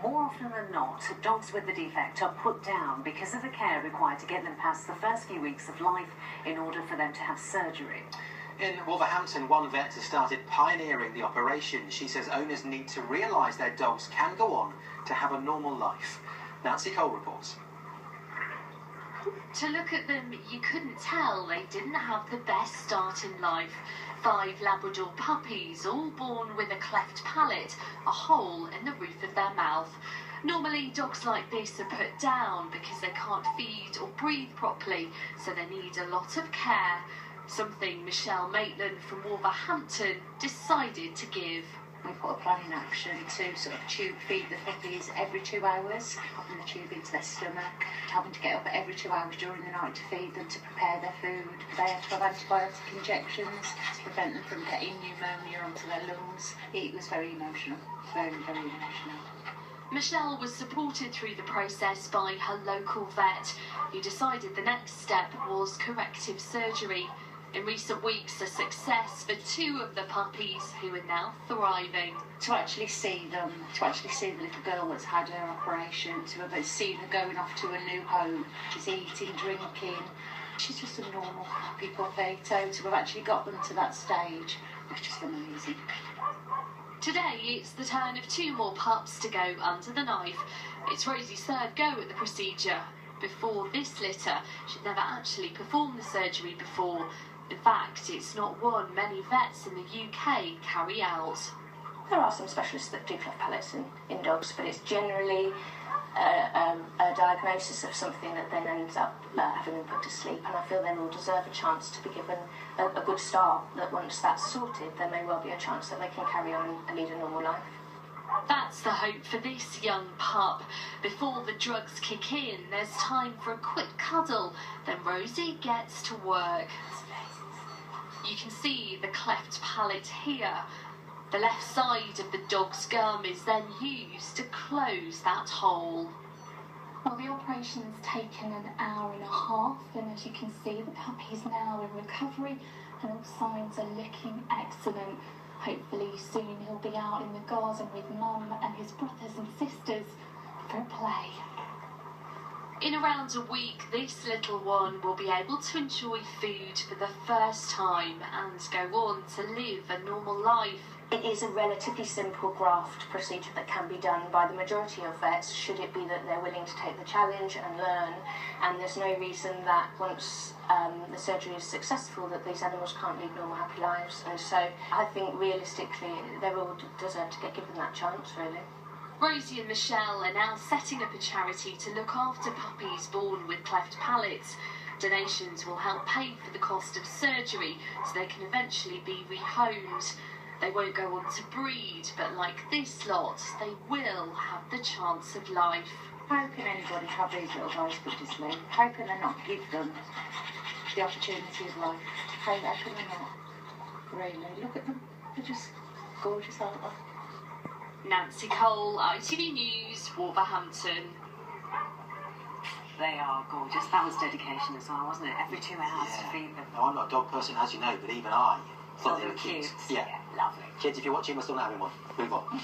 More often than not, dogs with the defect are put down because of the care required to get them past the first few weeks of life in order for them to have surgery. In Wolverhampton, one vet has started pioneering the operation. She says owners need to realise their dogs can go on to have a normal life. Nancy Cole reports. To look at them, you couldn't tell they didn't have the best start in life. 5 Labrador puppies, all born with a cleft palate, a hole in the roof of their mouth. Normally, dogs like this are put down because they can't feed or breathe properly, so they need a lot of care. Something Michelle Maitland from Wolverhampton decided to give. We put a plan in action to sort of tube feed the puppies every 2 hours, popping the tube into their stomach, having to get up every 2 hours during the night to feed them, to prepare their food. They have to have antibiotic injections to prevent them from getting pneumonia onto their lungs. It was very emotional, very, very emotional. Michelle was supported through the process by her local vet, who decided the next step was corrective surgery. In recent weeks, a success for 2 of the puppies who are now thriving. To actually see them, to actually see the little girl that's had her operation, to have seen her going off to a new home, she's eating, drinking, she's just a normal, happy puppy. So to have actually got them to that stage was just amazing. Today, it's the turn of 2 more pups to go under the knife. It's Rosie's 3rd go at the procedure. Before this litter, she'd never actually performed the surgery before. In fact, it's not one many vets in the UK carry out. There are some specialists that do cleft palates in dogs, but it's generally a diagnosis of something that then ends up having them put to sleep, and I feel they all deserve a chance to be given a good start, that once that's sorted, there may well be a chance that they can carry on and lead a normal life. That's the hope for this young pup. Before the drugs kick in, there's time for a quick cuddle, then Rosie gets to work. You can see the cleft palate here. The left side of the dog's gum is then used to close that hole. Well, the operation's taken an hour and a half, and as you can see, the puppy's now in recovery and all signs are looking excellent. Hopefully soon he'll be out in the garden with Mum and his brothers and sisters for a play. In around a week, this little one will be able to enjoy food for the first time and go on to live a normal life. It is a relatively simple graft procedure that can be done by the majority of vets, should it be that they're willing to take the challenge and learn, and there's no reason that once the surgery is successful that these animals can't lead normal happy lives. And so I think realistically they all deserve to get given that chance, really. Rosie and Michelle are now setting up a charity to look after puppies born with cleft palates. Donations will help pay for the cost of surgery so they can eventually be rehomed. They won't go on to breed, but like this lot, they will have the chance of life. How can anybody have these little guys put to sleep? How can they not give them the opportunity of life? How can they not? Really, look at them. They're just gorgeous, aren't they? Nancy Cole, ITV News, Wolverhampton. They are gorgeous. That was dedication as well, wasn't it? Every 2 hours to feed them. No, I'm not a dog person, as you know, but even I thought they were cute. Yeah, lovely. Kids, if you're watching, we're still not having one. Move on.